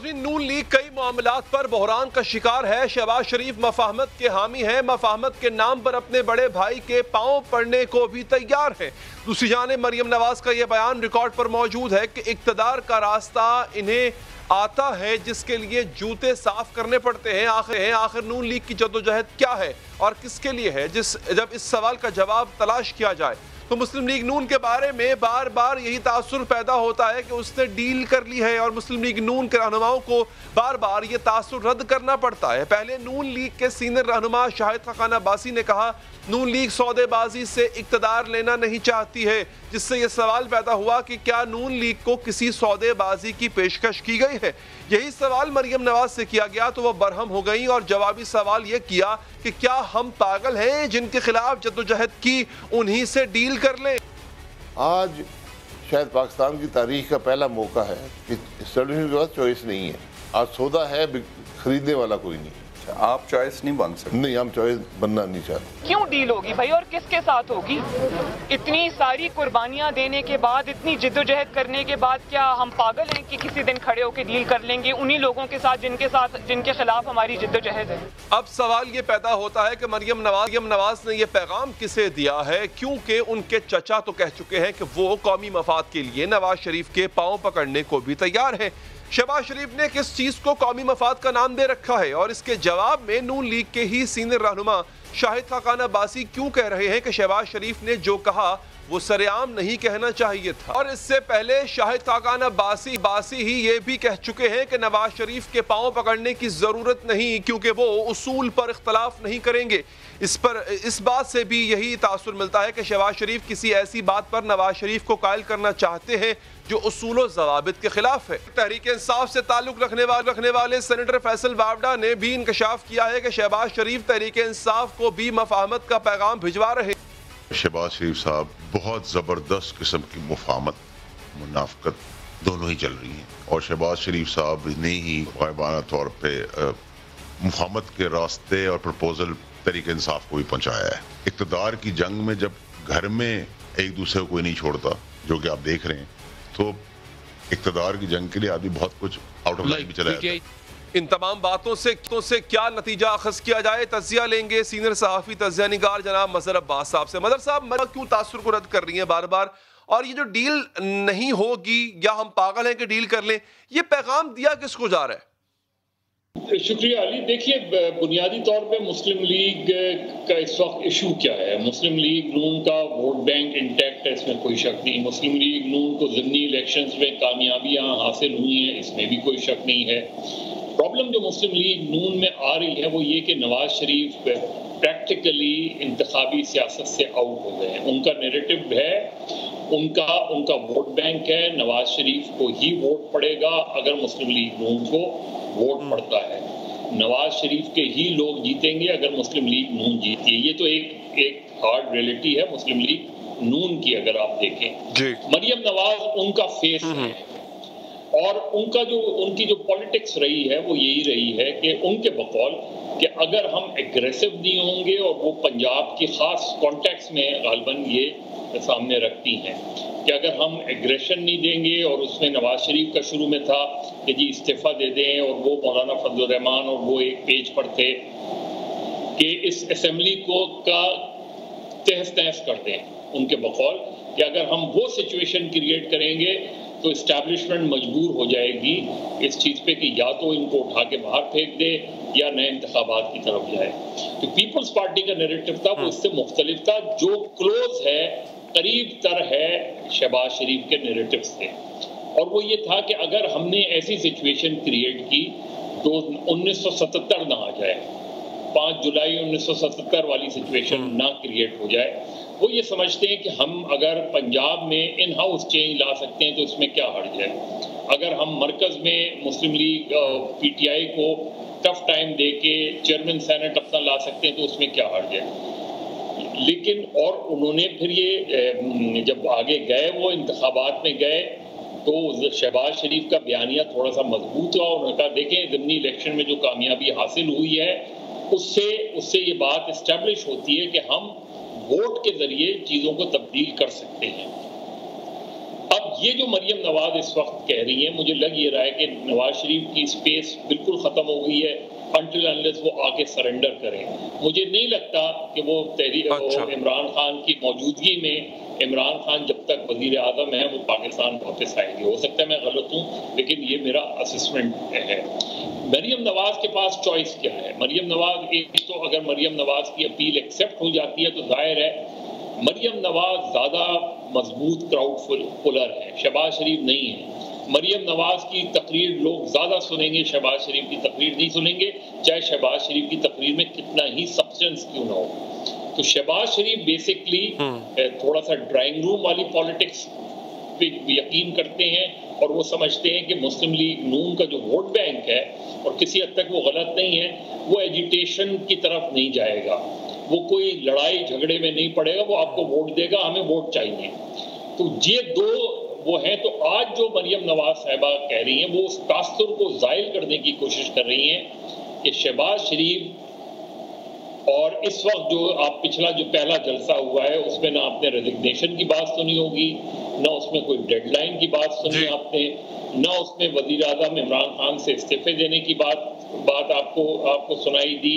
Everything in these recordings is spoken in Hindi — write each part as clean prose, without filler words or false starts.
नाज़रीन, नून लीग कई मामलात पर बहरान का शिकार है। शहबाज शरीफ मफाहमत के हामी हैं, मफाहमत के नाम पर अपने बड़े भाई के पांव पड़ने को भी तैयार हैं। दूसरी जानिब मरियम नवाज का यह बयान रिकॉर्ड पर मौजूद है कि इक़्तिदार का रास्ता इन्हें आता है जिसके लिए जूते साफ करने पड़ते हैं। आखिर नून लीग की जद्दोजहद क्या है और किसके लिए है? जब इस सवाल का जवाब तलाश किया जाए तो मुस्लिम लीग नून के बारे में बार बार यही तासुर पैदा होता है कि उसने डील कर ली है और मुस्लिम लीग नून के रहनुमाओं को बार बार ये तासुर रद्द करना पड़ता है। पहले नून लीग के सीनियर रहनुमा शाहिद खाकान अब्बासी ने कहा नून लीग सौदेबाजी से इक़्तिदार लेना नहीं चाहती है, जिससे यह सवाल पैदा हुआ कि क्या नून लीग को किसी सौदेबाजी की पेशकश की गई है। यही सवाल मरियम नवाज से किया गया तो वह बरहम हो गई और जवाबी सवाल यह किया कि क्या हम पागल हैं जिनके खिलाफ जद्दोजहद की उन्हीं से डील कर लें। आज शायद पाकिस्तान की तारीख का पहला मौका है कि एस्टेब्लिशमेंट के पास चॉइस नहीं है। आज सौदा है, खरीदने वाला कोई नहीं। आप चॉइस नहीं बन सकते। नहीं, हम चॉइस बनना नहीं चाहते। क्यों डील होगी भाई और किसके साथ होगी? इतनी सारी कुर्बानियां देने के बाद, इतनी जिद्दोजहद करने के बाद क्या हम पागल हैं कि किसी दिन खड़े होकर डील कर लेंगे उन्हीं लोगों के साथ जिनके खिलाफ हमारी जिद्दोजहद है? अब सवाल ये पैदा होता है कि मरियम नवाज ने यह पैगाम किसे दिया है, क्योंकि उनके चचा तो कह चुके हैं कि वो कौमी मफाद के लिए नवाज शरीफ के पांव पकड़ने को भी तैयार है। शहबाज शरीफ ने किस चीज को कौमी मफाद का नाम दे रखा है और इसके जवाब में नून लीग के ही सीनियर रहनुमा शाहिद खाकान अब्बासी क्यों कह रहे हैं कि शहबाज शरीफ ने जो कहा वो सरेआम नहीं कहना चाहिए था। और इससे पहले शाहिद खाकान अब्बासी ही ये भी कह चुके हैं कि नवाज शरीफ के पांव पकड़ने की जरूरत नहीं, क्योंकि वो उसूल पर इख्तलाफ नहीं करेंगे। इस बात से भी यही तासुर मिलता है कि शहबाज शरीफ किसी ऐसी बात पर नवाज शरीफ को कायल करना चाहते हैं जो उसूल और ज़वाबित के खिलाफ है। तहरीक इंसाफ से ताल्लुक रखने वाले सेनेटर फैसल वावडा ने भी इंकशाफ किया है कि शहबाज शरीफ तहरीक इंसाफ को भी मफाहमत का पैगाम भिजवा रहे। शहबाज शरीफ साहब बहुत ज़बरदस्त किस्म की मुफाहमत मुनाफ़कत दोनों ही चल रही हैं और शहबाज शरीफ साहब ने ही गायबाना तौर पर मुफाहमत के रास्ते और प्रपोजल तहरीक इंसाफ को भी पहुँचाया है। इक़्तिदार की जंग में जब घर में एक दूसरे को कोई नहीं छोड़ता, जो कि आप देख रहे हैं, तो इक़्तिदार की जंग के लिए आदमी बहुत कुछ आउट ऑफ लाइन भी चला जाता है। इन तमाम बातों से क्या नतीजा अखज़ किया जाए, तज़िया लेंगे सीनियर सहाफ़ी तज़िया निगार जनाब मज़हर अब्बास साहब से। मज़हर साहब, क्यों तासुर को रद्द कर रही हैं बार बार, और ये जो डील नहीं होगी या हम पागल हैं कि डील कर लें, ये पैगाम दिया किसको जा रहा है? शुक्रिया अली। देखिए, बुनियादी तौर पे मुस्लिम लीग का इस वक्त इशू क्या है? मुस्लिम लीग नून का वोट बैंक इंटैक्ट है, इसमें कोई शक नहीं। मुस्लिम लीग नून को ज़िमनी इलेक्शंस में कामयाबियां हासिल हुई हैं, इसमें भी कोई शक नहीं है। प्रॉब्लम जो मुस्लिम लीग नून में आ रही है वो ये कि नवाज शरीफ प्रैक्टिकली इंतखाबी सियासत से आउट हो गए हैं। उनका नैरेटिव है, उनका वोट बैंक है, नवाज शरीफ को ही वोट पड़ेगा अगर मुस्लिम लीग नून को वोट पड़ता है। नवाज शरीफ के ही लोग जीतेंगे अगर मुस्लिम लीग नून जीती है। ये तो एक हार्ड रियलिटी है मुस्लिम लीग नून की। अगर आप देखें, मरियम नवाज उनका फेस है और उनकी जो पॉलिटिक्स रही है वो यही रही है कि उनके बकौल कि अगर हम एग्रेसिव नहीं होंगे, और वो पंजाब की खास कॉन्टेक्स्ट में गालबन ये सामने रखती हैं कि अगर हम एग्रेशन नहीं देंगे, और उसमें नवाज शरीफ का शुरू में था कि जी इस्तीफा दे दें, और वो मौलाना फजल रहमान और वो एक पेज पर थे कि इस असेंबली को का तहस नहस कर दें उनके बकौल, कि अगर हम वो सिचुएशन क्रिएट करेंगे तो इस्टेब्लिशमेंट मजबूर हो जाएगी इस चीज़ पे कि या तो इनको उठा के बाहर फेंक दे या नए इंतखाबात की तरफ जाए। तो पीपल्स पार्टी का नैरेटिव था वो इससे मुख्तलिफ था, जो क्लोज है, करीब तर है शहबाज शरीफ के नैरेटिव से। और वो ये था कि अगर हमने ऐसी सिचुएशन क्रिएट की तो 1977 ना आ जाए, 5 जुलाई 1977 वाली सिचुएशन ना क्रिएट हो जाए। वो ये समझते हैं कि हम अगर पंजाब में इन हाउस चेंज ला सकते हैं तो इसमें क्या हर्ज है। अगर हम मरकज़ में मुस्लिम लीग पीटीआई को टफ टाइम दे के चेयरमैन सेनेट अपना ला सकते हैं तो उसमें क्या हर्ज है। लेकिन और उन्होंने फिर ये जब आगे गए, वो इंतखाबात में गए, तो शहबाज शरीफ का बयानिया थोड़ा सा मजबूत हुआ। उन्होंने कहा देखें ज़िमनी इलेक्शन में जो कामयाबी हासिल हुई है उससे ये बात इस्टेब्लिश होती है कि हम वोट के जरिए चीजों को तब्दील कर सकते हैं। अब ये जो मरियम नवाज इस वक्त कह रही है, मुझे लग ये रहा है कि नवाज शरीफ की स्पेस बिल्कुल ख़त्म हो गई है until unless वो आके सरेंडर करें। मुझे नहीं लगता कि वो इमरान खान की मौजूदगी में इमरान खान जब तक वजीर आज़म है वो पाकिस्तान वापस आएंगे। हो सकता है मैं गलत हूँ, लेकिन ये मेरा असेसमेंट है। मरियम नवाज के पास चॉइस क्या है? मरियम नवाज, एक तो अगर मरियम नवाज की अपील एक्सेप्ट हो जाती है तो जाहिर है मरियम नवाज ज़्यादा मजबूत क्राउड पुलर है, शहबाज शरीफ नहीं है। मरियम नवाज की तकरीर लोग ज़्यादा सुनेंगे, शहबाज शरीफ की तकरीर नहीं सुनेंगे, चाहे शहबाज शरीफ की तकरीर में कितना ही सब्सटेंस क्यों ना हो। तो शहबाज शरीफ बेसिकली थोड़ा सा ड्राइंग रूम वाली पॉलिटिक्स पे यकीन करते हैं और वो समझते हैं कि मुस्लिम लीग नून का जो वोट बैंक है, और किसी हद तक वो गलत नहीं है, वो एजिटेशन की तरफ नहीं जाएगा, वो कोई लड़ाई झगड़े में नहीं पड़ेगा, वो आपको वोट देगा, हमें वोट चाहिए। तो ये दो वो हैं। तो आज जो मरियम नवाज साहिबा कह रही हैं वो उस तासुर को जाहिल करने की कोशिश कर रही हैं कि शहबाज शरीफ, और इस वक्त जो आप पिछला जो पहला जलसा हुआ है उसमें ना आपने रेजिग्नेशन की बात सुनी होगी, ना उसमें कोई डेडलाइन की बात सुनी आपने, ना उसमें वजीर आज़म इमरान खान से इस्तीफे देने की बात आपको सुनाई दी,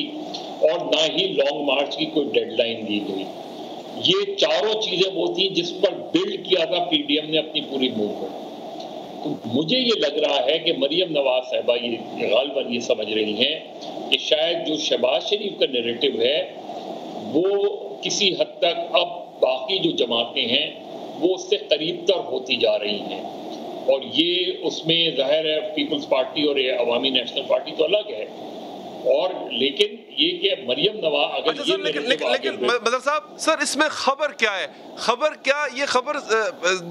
और ना ही लॉन्ग मार्च की कोई डेडलाइन दी गई। ये चारों चीजें वो थी जिस पर बिल्ड किया था पीडीएम ने अपनी पूरी मूवमेंट। तो मुझे ये लग रहा है कि मरियम नवाज साहिबा ये गालिबन ये समझ रही हैं कि शायद जो शहबाज शरीफ का नैरेटिव है वो किसी हद तक अब बाकी जो जमातें हैं वो उससे करीब तर होती जा रही हैं, और ये उसमें जाहिर है पीपल्स पार्टी और अवामी नेशनल पार्टी तो अलग है, और लेकिन ये कि मरियम नवाज अगर अच्छा सर, लेकिन मदर साहब सर इसमें खबर क्या है? खबर क्या, ये खबर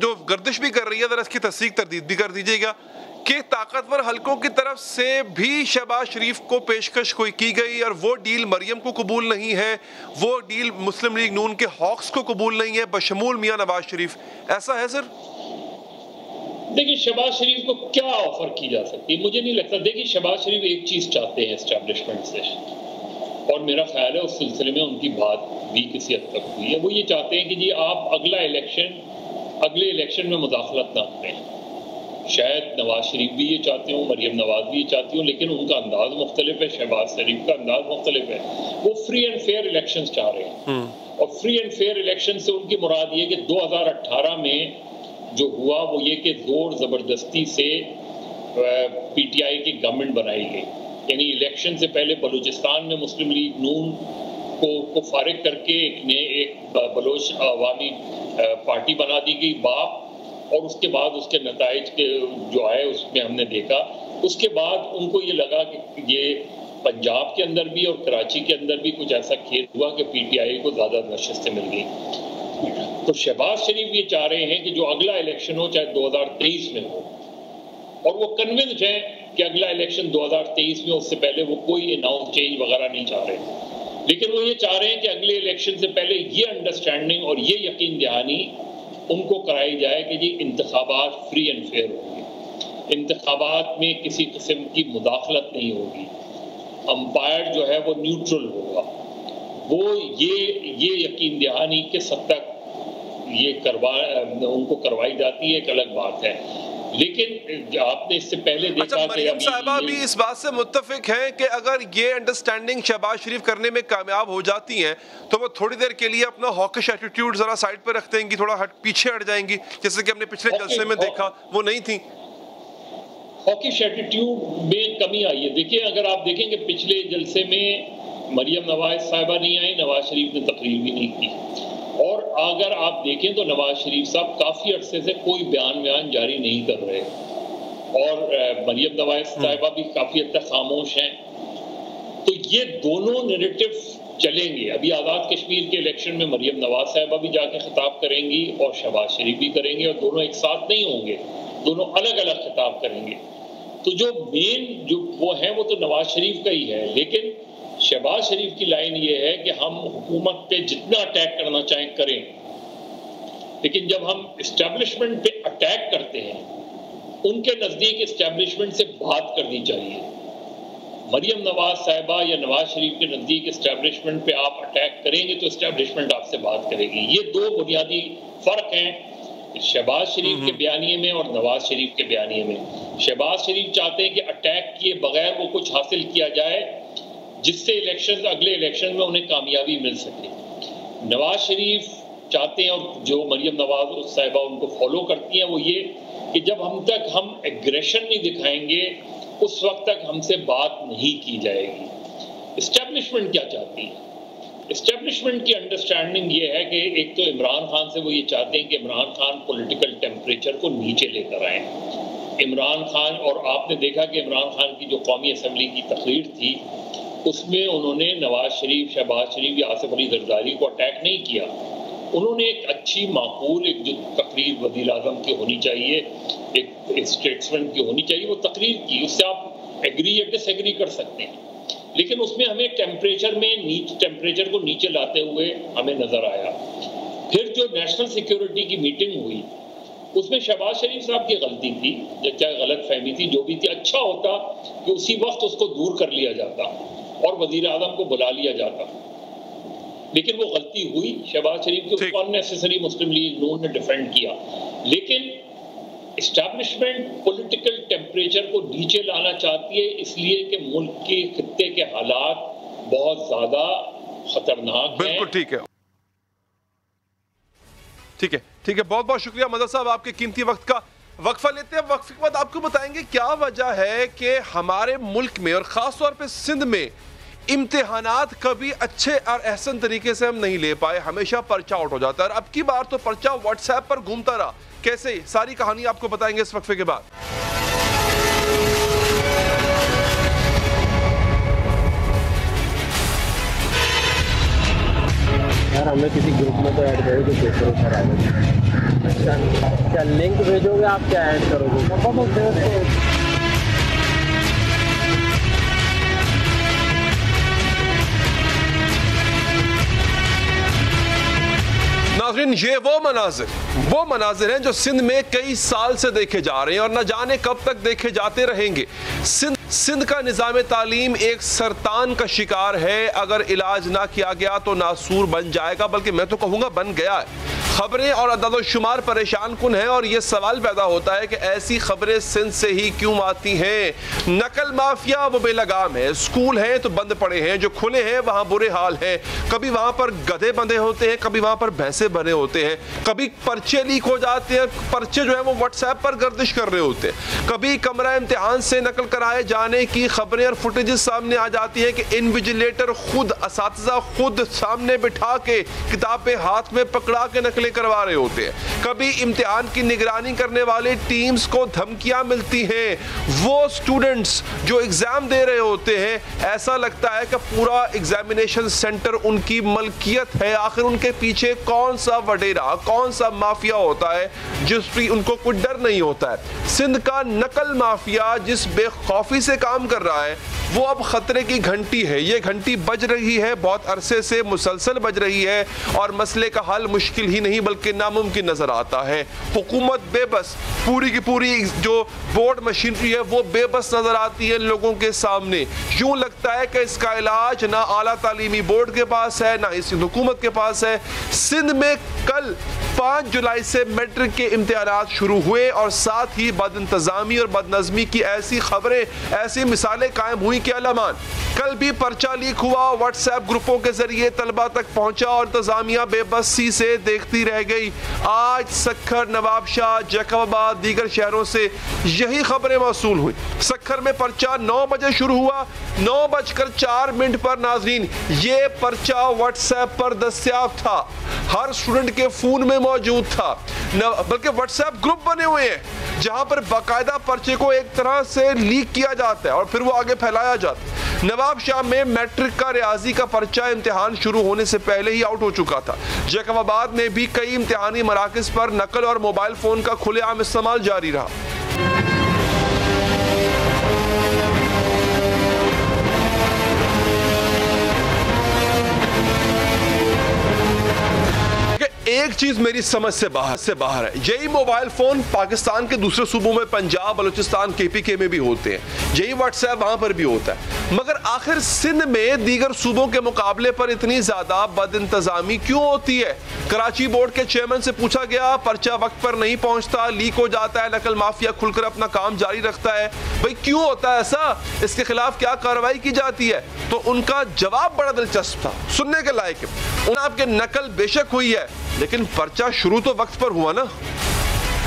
जो गर्दिश भी कर रही है, जरा इसकी तस्दीक तरदीद भी कर दीजिएगा कि ताकतवर हलकों की तरफ से भी शहबाज शरीफ को पेशकश कोई की गई और वो डील मरियम को कबूल नहीं है, वो डील मुस्लिम लीग नून के हॉक्स को कबूल नहीं है, बशमूल मियां नवाज शरीफ। ऐसा है सर? देखिए शहबाज शरीफ को क्या ऑफर की जा सकती है, मुझे नहीं लगता। देखिए शहबाज शरीफ एक चीज चाहते हैं एस्टैब्लिशमेंट से, और मेरा ख्याल है उस सिलसिले में उनकी बात भी किसी हद तक हुई है। वो ये चाहते हैं कि जी आप अगले इलेक्शन में मुदाखलत ना करें। शायद नवाज शरीफ भी ये चाहते हो, मरियम नवाज भी ये चाहती हो, लेकिन उनका अंदाज मुख्तलिफ है, शहबाज शरीफ का अंदाज मुख्तलिफ है। वो फ्री एंड फेयर इलेक्शन चाह रहे हैं, और फ्री एंड फेयर इलेक्शन से उनकी मुराद ये कि 2018 में जो हुआ वो ये कि जोर ज़बरदस्ती से पीटीआई की गवर्नमेंट बनाई गई। यानी इलेक्शन से पहले बलूचिस्तान में मुस्लिम लीग नून को फारिग करके एक बलोच अवामी पार्टी बना दी गई बाप, और उसके बाद उसके नताइज के जो आए उसमें हमने देखा। उसके बाद उनको ये लगा कि ये पंजाब के अंदर भी और कराची के अंदर भी कुछ ऐसा खेल हुआ कि पीटीआई को ज़्यादा नशिस्तें मिल गई। तो शहबाज शरीफ ये चाह रहे हैं कि जो अगला इलेक्शन हो चाहे 2023 में हो, और वो कन्विंस्ड हैं कि अगला इलेक्शन 2023 में, उससे पहले वो कोई अनाउंस चेंज वगैरह नहीं चाह रहे। लेकिन वो ये चाह रहे हैं कि अगले इलेक्शन से पहले ये अंडरस्टैंडिंग और ये यकीन दहानी उनको कराई जाए कि जी इंतखाबात फ्री एंड फेयर होंगे, इंतखाबात में किसी किस्म की मुदाखलत नहीं होगी, अंपायर जो है वो न्यूट्रल होगा। वो ये यकीन दहानी किस हद तक ये उनको करवाई जाती है एक अलग बात है। लेकिन आपने इससे पहले देखा अच्छा, मरियम साहिबा भी इस बात से मुत्तफिक हैं कि अगर ये अंडरस्टैंडिंग शहबाज शरीफ करने में कामयाब हो जाती हैं तो वो थोड़ी देर के लिए अपना हॉकिश एटीट्यूड जरा साइड पर रख देंगी, थोड़ा पीछे हट जाएंगी, जैसे कि हमने पिछले जलसे में देखा वो नहीं थी। हॉकिश एटीट्यूड में कमी आई है। देखिए अगर आप देखेंगे पिछले जलसे में मरियम नवाज साहिबा नहीं आई, नवाज शरीफ ने तकरीर भी नहीं की, और अगर आप देखें तो नवाज शरीफ साहब काफ़ी अरसे से कोई बयान जारी नहीं कर रहे, और मरियम नवाज साहिबा भी काफ़ी हद तक खामोश हैं। तो ये दोनों नैरेटिव चलेंगे। अभी आज़ाद कश्मीर के इलेक्शन में मरियम नवाज साहिबा भी जाके खिताब करेंगी और शहबाज शरीफ भी करेंगे, और दोनों एक साथ नहीं होंगे, दोनों अलग अलग खिताब करेंगे। तो जो मेन जो वो है वो तो नवाज शरीफ का ही है, लेकिन शहबाज शरीफ की लाइन ये है कि हम हुकूमत पे जितना अटैक करना चाहें करें, लेकिन जब हम इस्टेब्लिशमेंट पे अटैक करते हैं उनके नज़दीक इस्टेब्लिशमेंट से बात करनी चाहिए। मरियम नवाज साहिबा या नवाज शरीफ के नज़दीक इस्टेब्लिशमेंट पे आप अटैक करेंगे तो इस्टेब्लिशमेंट आपसे बात करेगी। ये दो बुनियादी फ़र्क हैं शहबाज शरीफ के बयानिए में और नवाज शरीफ के बयानिए में। शहबाज शरीफ चाहते हैं कि अटैक किए बगैर वो कुछ हासिल किया जाए जिससे अगले इलेक्शन में उन्हें कामयाबी मिल सके। नवाज शरीफ चाहते हैं, और जो मरियम नवाज साहिबा उनको फॉलो करती हैं, वो ये कि जब हम एग्रेशन नहीं दिखाएंगे उस वक्त तक हमसे बात नहीं की जाएगी। एस्टेब्लिशमेंट क्या चाहती है? एस्टेब्लिशमेंट की अंडरस्टैंडिंग ये है कि एक तो इमरान खान से वो ये चाहते हैं कि इमरान खान पॉलिटिकल टेम्परेचर को नीचे लेकर आए। इमरान खान, और आपने देखा कि इमरान खान की जो कौमी असम्बली की तकरीर थी उसमें उन्होंने नवाज शरीफ, शहबाज शरीफ या आसिफ अली जरदारी को अटैक नहीं किया। उन्होंने एक अच्छी माकूल एक जो तकरीर वज़ीर आज़म की होनी चाहिए, एक स्टेट्समैन की होनी चाहिए, वो तकरीर की। उससे आप एग्री या डिसएग्री कर सकते हैं, लेकिन उसमें हमें टेम्परेचर को नीचे लाते हुए हमें नजर आया। फिर जो नेशनल सिक्योरिटी की मीटिंग हुई उसमें शहबाज शरीफ साहब की गलती थी, चाहे गलत फहमी थी, जो भी थी, अच्छा होता कि उसी वक्त उसको दूर कर लिया जाता और वजीर आजम को बुला लिया जाता, लेकिन वो गलती हुई शहबाज शरीफ की। उसको अननेसेसरी मुस्लिम लीग नून ने डिफेंड किया, लेकिन एस्टैब्लिशमेंट पॉलिटिकल टेम्परेचर को नीचे लाना चाहती है, इसलिए कि मुल्क के खित्ते के हालात बहुत ज्यादा खतरनाक हैं। बिल्कुल ठीक है, ठीक है, ठीक है। बहुत बहुत शुक्रिया मदद साहब, आपके कीमती वक्त का वक्फा लेते हैं। वक्फे के बाद आपको बताएंगे क्या वजह है कि हमारे मुल्क में और खास तौर पे सिंध में इम्तिहानात कभी अच्छे और एहसन तरीके से हम नहीं ले पाए, हमेशा पर्चा आउट हो जाता है। और अब की बार तो पर्चा व्हाट्सएप पर घूमता रहा। कैसे, सारी कहानी आपको बताएंगे इस वक्फे के बाद। यार हमें किसी ग्रुप में तो ऐड करो जो पेपर उठा रहा है। क्या लिंक भेजोगे आप, क्या ऐड करोगे? नाज़रीन, ये वो मनाजिर हैं जो सिंध में कई साल से देखे जा रहे हैं और न जाने कब तक देखे जाते रहेंगे। सिंध का निज़ाम तालीम एक सरतान का शिकार है। अगर इलाज ना किया गया तो नासूर बन जाएगा, बल्कि मैं तो कहूँगा बन गया है। खबरें और अदद-ओ-शुमार परेशान कुन है और ये सवाल पैदा होता है कि ऐसी खबरें सिंध से ही क्यों आती हैं। नकल माफिया वो बेलगाम है, स्कूल हैं तो बंद पड़े हैं, जो खुले हैं वहाँ बुरे हाल हैं। कभी वहाँ पर गधे बंधे होते हैं, कभी वहाँ पर भैंसे बने होते हैं, कभी पर्चे लीक हो जाते हैं, पर्चे जो है वो व्हाट्सएप पर गर्दिश कर रहे होते हैं, कभी कमरा इम्तिहान से नकल कराए जाने की खबरें और फुटेजेस सामने आ जाती है कि इन्विजिलेटर खुद, असातिज़ा खुद सामने बिठा के किताबें हाथ में पकड़ा के नकलें करवा रहे होते हैं। कभी इम्तिहान की निगरानी करने वाले टीम्स को धमकियां मिलती हैं। वो स्टूडेंट्स जो एग्जाम दे रहे होते हैं, ऐसा लगता है कि पूरा एग्जामिनेशन सेंटर उनकी मलकियत है। आखिर उनके पीछे कौन सा वडेरा, कौन सा माफिया होता है जिसकी उनको कोई डर नहीं होता है। सिंध का नकल माफिया जिस बेखौफी से काम कर रहा है वो अब खतरे की घंटी है। ये घंटी बज रही है, बहुत अरसे से मुसलसल बज रही है और मसले का हल मुश्किल ही नहीं बल्कि नामुमकिन नजर आता है। हुकूमत बेबस, पूरी की पूरी जो बोर्ड मशीनरी है वो बेबस नजर आती है लोगों के सामने। यूं लगता है कि इसका इलाज ना आला तालीमी बोर्ड के पास है, ना इस हुकूमत के पास है। सिंध में कल 5 जुलाई से मैट्रिक के इम्तिहानात शुरू हुए और साथ ही बदइंतजामी और बदनज़मी की ऐसी खबरें, ऐसी मिसालें कायम हुई कि अलामान। कल भी पर्चा लीक हुआ, व्हाट्सएप ग्रुपों के जरिए तलबा तक पहुंचा और इंतजामिया बेबसी से देखती रह गई। आज सक्खर, नवाबशाह, जैकबाबाद, दीगर शहरों से यही खबरें मौसूल हुई। सक्खर में पर्चा 9 बजे शुरू हुआ, 9:04 पर नाजरीन ये पर्चा व्हाट्सएप पर दस्तयाब था, हर स्टूडेंट के फोन में मौजूद था। बल्कि व्हाट्सएप ग्रुप बने हुए हैं जहां पर बाकायदा पर्चे को एक तरह से लीक किया जाता है और फिर वो आगे फैलाया जाता है। नवाबशाह में मैट्रिक का रियाजी का पर्चा इम्तिहान शुरू होने से पहले ही आउट हो चुका था। जैकबाबाद में भी कई इम्तिहानी मराकज़ पर नकल और मोबाइल फोन का खुलेआम इस्तेमाल जारी रहा। एक चीज मेरी समझ से बाहर है। यही मोबाइल फोन पाकिस्तान के दूसरे सूबों में, पंजाब, बलूचिस्तान, KPK में भी होते हैं, यही व्हाट्सएप वहां पर भी होता है, मगर आखिर सिंध में दीगर सूबों के मुकाबले पर इतनी ज्यादा बदइंतजामी क्यों होती है? कराची बोर्ड के चेयरमैन से पूछा गया, पर्चा वक्त पर नहीं पहुंचता, लीक हो जाता है, नकल माफिया खुलकर अपना काम जारी रखता है, भाई क्यों होता है ऐसा, इसके खिलाफ क्या कार्रवाई की जाती है? तो उनका जवाब बड़ा दिलचस्प था, सुनने के लायक है। आपके नकल बेशक हुई है, लेकिन पर्चा शुरू तो वक्त पर हुआ ना।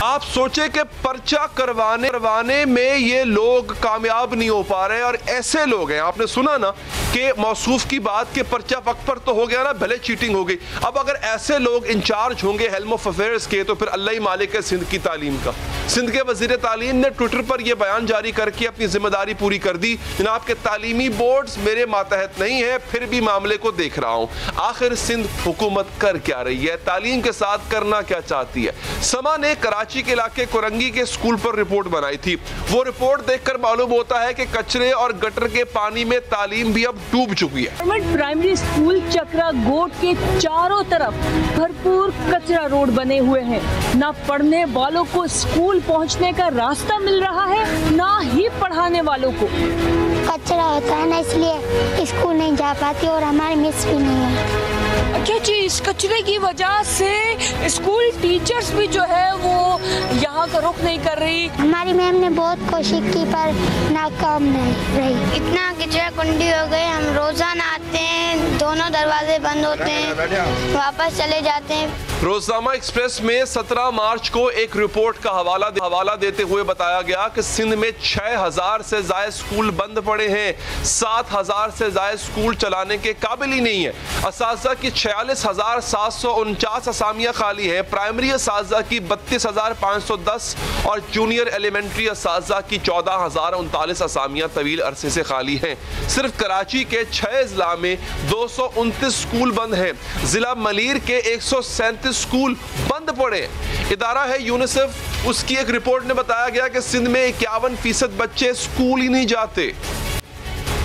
आप सोचे कि पर्चा करवाने में ये लोग कामयाब नहीं हो पा रहे, और ऐसे लोग हैं, आपने सुना ना कि मौसूफ की बात के पर्चा वक्त पर तो हो गया ना, भले चीटिंग हो गई। अब अगर ऐसे लोग इंचार्ज होंगे हेल्म ऑफ अफेयर्स के, तो फिर अल्लाह ही मालिक है सिंध की तालीम का। सिंध के वजीर तालीम ने ट्विटर पर यह बयान जारी करके अपनी जिम्मेदारी पूरी कर दी, जनाब के तालीमी बोर्ड्स मेरे मातहत नहीं है, फिर भी मामले को देख रहा हूं। आखिर सिंध हुकूमत कर क्या रही है, तालीम के साथ करना क्या चाहती है? समा ने कराची के इलाके कुरंगी के स्कूल पर रिपोर्ट बनाई थी। वो रिपोर्ट देखकर मालूम होता है कि कचरे और गटर के पानी में तालीम भी अब डूब चुकी है। गवर्नमेंट प्राइमरी स्कूल चक्रा गोट के चारों तरफ भरपूर कचरा रोड बने हुए हैं। ना पढ़ने वालों को स्कूल पहुंचने का रास्ता मिल रहा है, ना ही पढ़ाने वालों को। कचरा होता है ना, इसलिए स्कूल नहीं जा पाती, और हमारी मिस भी नहीं है। अच्छा जी, इस कचरे की वजह से स्कूल टीचर्स भी जो है वो यहाँ का रुख नहीं कर रही। हमारी मैम ने बहुत कोशिश की पर नाकाम नहीं रही। इतना कचरा कुंडी हो गए, हम रोजाना आते हैं, दोनों दरवाजे बंद होते हैं, वापस चले जाते हैं। रोजनामा एक्सप्रेस में 17 मार्च को एक रिपोर्ट का हवाला देते हुए बताया गया कि सिंध में 6000 से ज्यादा स्कूल बंद पड़े हैं, 7000 से ज्यादा स्कूल चलाने के काबिल ही नहीं है। असातिज़ा की 46,749 असामियां खाली हैं, प्राइमरी असातिज़ा की 32,510 और जूनियर एलिमेंट्री असातिज़ा की 14,039 असामियां तवील अरसे से खाली हैं। सिर्फ कराची के 6 जिला में 229 स्कूल बंद हैं, जिला मलीर के 137 स्कूल बंद पड़े। इदारा है यूनिसेफ, उसकी एक रिपोर्ट ने बताया गया कि सिंध में 51% बच्चे स्कूल ही नहीं जाते।